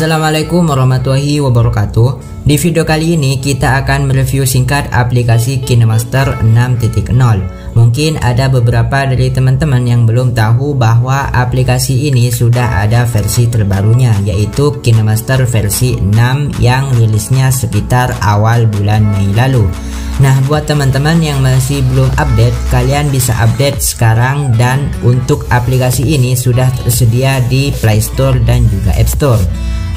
Assalamualaikum warahmatullahi wabarakatuh. Di video kali ini kita akan mereview singkat aplikasi KineMaster 6.0. Mungkin ada beberapa dari teman-teman yang belum tahu bahwa aplikasi ini sudah ada versi terbarunya, yaitu KineMaster versi 6 yang rilisnya sekitar awal bulan Mei lalu. Nah, buat teman-teman yang masih belum update, kalian bisa update sekarang, dan untuk aplikasi ini sudah tersedia di Play Store dan juga App Store.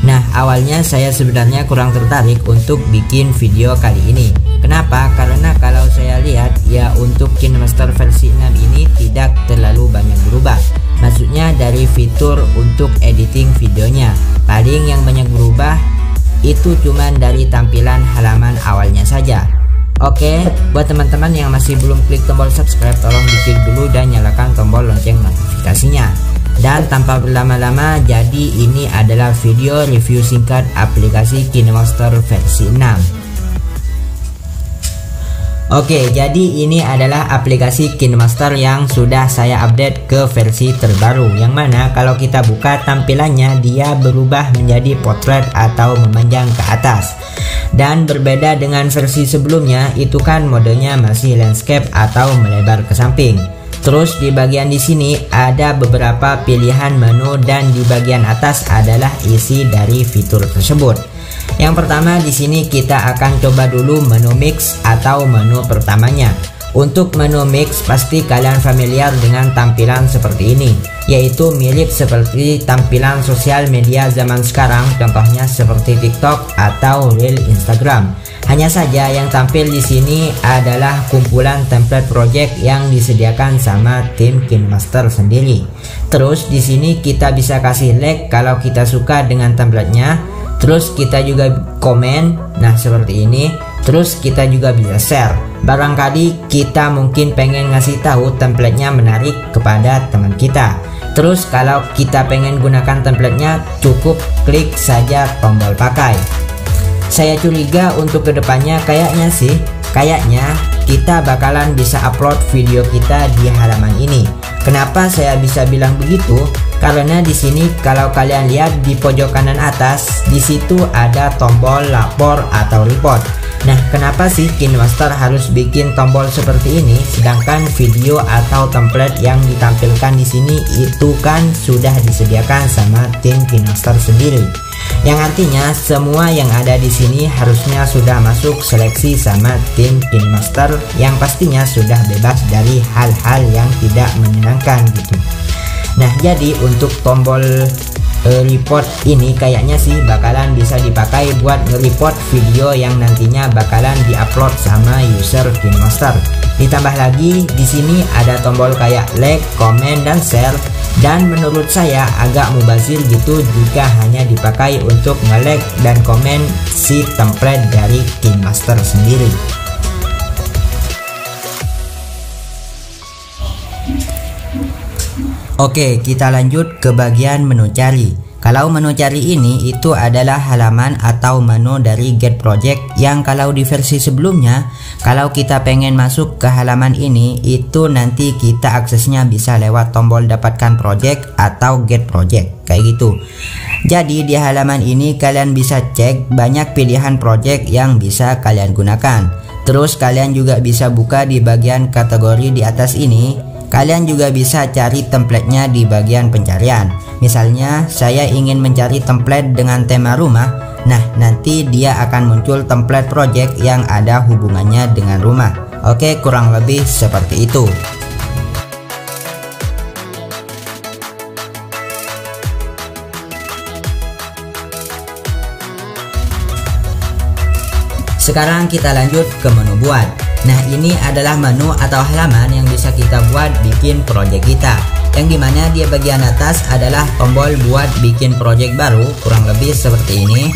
Nah, awalnya saya sebenarnya kurang tertarik untuk bikin video kali ini. Kenapa? Karena kalau saya lihat ya, untuk KineMaster versi 6 ini tidak terlalu banyak berubah. Maksudnya dari fitur untuk editing videonya. Paling yang banyak berubah itu cuman dari tampilan halaman awalnya saja. Oke, buat teman-teman yang masih belum klik tombol subscribe, tolong diklik dulu dan nyalakan tombol lonceng notifikasinya. Dan tanpa berlama-lama, jadi ini adalah video review singkat aplikasi KineMaster versi 6. Oke, jadi ini adalah aplikasi KineMaster yang sudah saya update ke versi terbaru, yang mana kalau kita buka tampilannya dia berubah menjadi potret atau memanjang ke atas. Dan berbeda dengan versi sebelumnya, itu kan modenya masih landscape atau melebar ke samping. Terus di bagian di sini ada beberapa pilihan menu, dan di bagian atas adalah isi dari fitur tersebut. Yang pertama di sini kita akan coba dulu menu mix atau menu pertamanya. Untuk menu mix pasti kalian familiar dengan tampilan seperti ini, yaitu mirip seperti tampilan sosial media zaman sekarang, contohnya seperti TikTok atau Reel Instagram. Hanya saja yang tampil di sini adalah kumpulan template project yang disediakan sama tim KineMaster sendiri. Terus di sini kita bisa kasih like kalau kita suka dengan templatenya. Terus kita juga komen, nah seperti ini. Terus kita juga bisa share. Barangkali kita mungkin pengen ngasih tahu templatenya menarik kepada teman kita. Terus kalau kita pengen gunakan templatenya, cukup klik saja tombol pakai. Saya curiga untuk kedepannya kayaknya kita bakalan bisa upload video kita di halaman ini. Kenapa saya bisa bilang begitu? Karena di sini kalau kalian lihat di pojok kanan atas, di situ ada tombol lapor atau report. Nah, kenapa sih KineMaster harus bikin tombol seperti ini, sedangkan video atau template yang ditampilkan di sini itu kan sudah disediakan sama tim KineMaster sendiri. Yang artinya semua yang ada di sini harusnya sudah masuk seleksi sama tim KineMaster, yang pastinya sudah bebas dari hal-hal yang tidak menyenangkan gitu. Nah, jadi untuk tombol report ini kayaknya sih bakalan bisa dipakai buat nge-report video yang nantinya bakalan diupload sama user KineMaster. Ditambah lagi di sini ada tombol kayak like, comment, dan share. Dan menurut saya agak mubazir gitu jika hanya dipakai untuk nge-like dan komen si template dari KineMaster sendiri. Oke, kita lanjut ke bagian menu cari. Kalau menu cari ini itu adalah halaman atau menu dari Get Project, yang kalau di versi sebelumnya, kalau kita pengen masuk ke halaman ini, itu nanti kita aksesnya bisa lewat tombol dapatkan project atau Get Project, kayak gitu. Jadi di halaman ini kalian bisa cek banyak pilihan project yang bisa kalian gunakan. Terus kalian juga bisa buka di bagian kategori di atas ini. Kalian juga bisa cari templatenya di bagian pencarian. Misalnya saya ingin mencari template dengan tema rumah. Nah, nanti dia akan muncul template project yang ada hubungannya dengan rumah. Oke, kurang lebih seperti itu. Sekarang kita lanjut ke menu buat. Nah, ini adalah menu atau halaman yang bisa kita buat bikin project kita, yang dimana di bagian atas adalah tombol buat bikin project baru, kurang lebih seperti ini.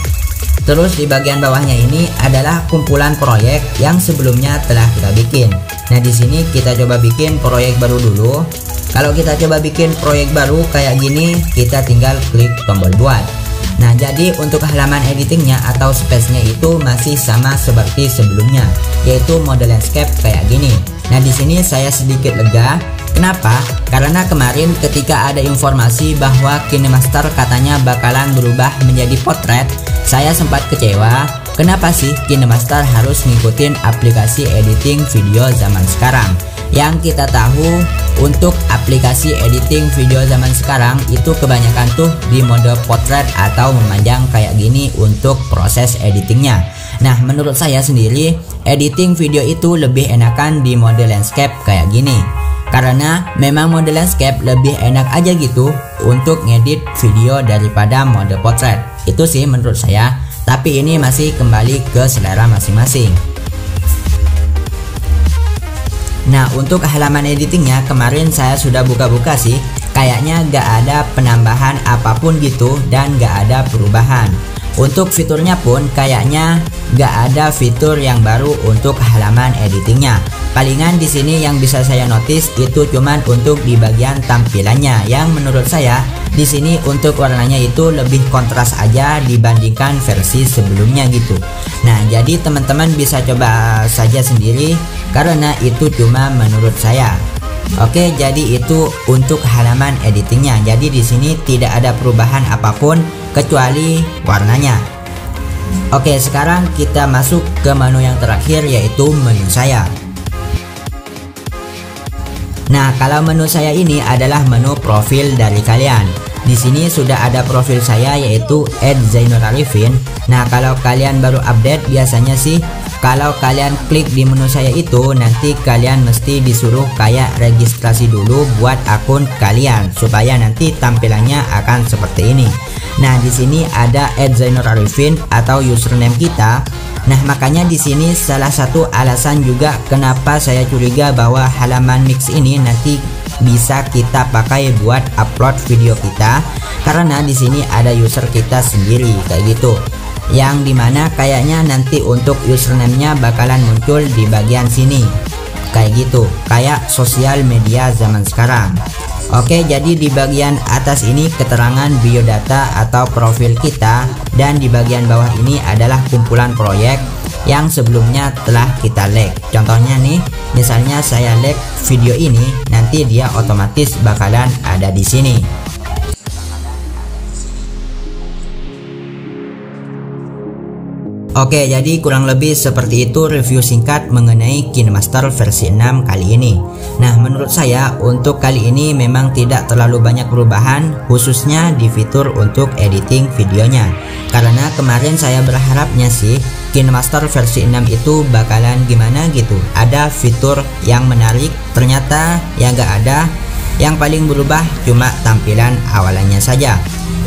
Terus di bagian bawahnya ini adalah kumpulan proyek yang sebelumnya telah kita bikin. Nah, di sini kita coba bikin proyek baru dulu. Kalau kita coba bikin proyek baru kayak gini, kita tinggal klik tombol buat. Nah, jadi untuk halaman editingnya atau space-nya itu masih sama seperti sebelumnya, yaitu mode landscape kayak gini. Nah, di sini saya sedikit lega Kenapa? Karena kemarin ketika ada informasi bahwa KineMaster katanya bakalan berubah menjadi potret, saya sempat kecewa. Kenapa sih KineMaster harus ngikutin aplikasi editing video zaman sekarang? Yang kita tahu untuk aplikasi editing video zaman sekarang itu kebanyakan tuh di mode potret atau memanjang kayak gini untuk proses editingnya. Nah, menurut saya sendiri editing video itu lebih enakan di mode landscape kayak gini. Karena memang mode landscape lebih enak aja gitu untuk ngedit video daripada mode potret. Itu sih menurut saya, tapi ini masih kembali ke selera masing-masing. Nah, untuk halaman editingnya kemarin saya sudah buka-buka sih. Kayaknya gak ada penambahan apapun gitu dan gak ada perubahan. Untuk fiturnya pun kayaknya gak ada fitur yang baru untuk halaman editingnya. Palingan di sini yang bisa saya notice itu cuman untuk di bagian tampilannya, yang menurut saya di sini untuk warnanya itu lebih kontras aja dibandingkan versi sebelumnya gitu. Nah, jadi teman-teman bisa coba saja sendiri karena itu cuma menurut saya. Oke, jadi itu untuk halaman editingnya. Jadi di sini tidak ada perubahan apapun kecuali warnanya. Oke, sekarang kita masuk ke menu yang terakhir yaitu menu saya. Nah, kalau menu saya ini adalah menu profil dari kalian. Di sini sudah ada profil saya yaitu @zainurarifin. Nah, kalau kalian baru update biasanya sih kalau kalian klik di menu saya itu nanti kalian mesti disuruh kayak registrasi dulu buat akun kalian supaya nanti tampilannya akan seperti ini. Nah, di sini ada @zainurarifin atau username kita. Nah, makanya di sini salah satu alasan juga kenapa saya curiga bahwa halaman mix ini nanti bisa kita pakai buat upload video kita, karena di sini ada user kita sendiri kayak gitu. Yang dimana kayaknya nanti untuk username-nya bakalan muncul di bagian sini kayak gitu, kayak sosial media zaman sekarang. Oke, jadi di bagian atas ini keterangan biodata atau profil kita, dan di bagian bawah ini adalah kumpulan proyek yang sebelumnya telah kita like. Contohnya nih, misalnya saya like video ini, nanti dia otomatis bakalan ada di sini. Oke, jadi kurang lebih seperti itu review singkat mengenai KineMaster versi 6 kali ini. Nah, menurut saya untuk kali ini memang tidak terlalu banyak perubahan, khususnya di fitur untuk editing videonya. Karena kemarin saya berharapnya sih KineMaster versi 6 itu bakalan gimana gitu, ada fitur yang menarik, ternyata ya nggak ada. Yang paling berubah cuma tampilan awalannya saja.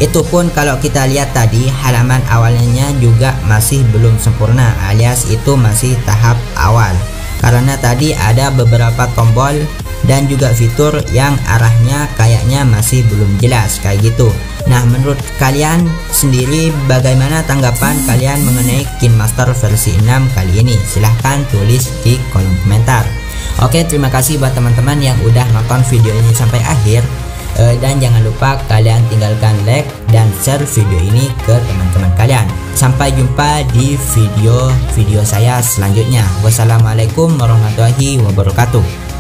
Itu pun kalau kita lihat tadi halaman awalnya juga masih belum sempurna, alias itu masih tahap awal. Karena tadi ada beberapa tombol dan juga fitur yang arahnya kayaknya masih belum jelas kayak gitu. Nah, menurut kalian sendiri bagaimana tanggapan kalian mengenai KineMaster versi 6 kali ini? Silahkan tulis di kolom komentar. Oke, terima kasih buat teman-teman yang udah nonton video ini sampai akhir. Dan jangan lupa kalian tinggalkan like dan share video ini ke teman-teman kalian. Sampai jumpa di video saya selanjutnya. Wassalamualaikum warahmatullahi wabarakatuh.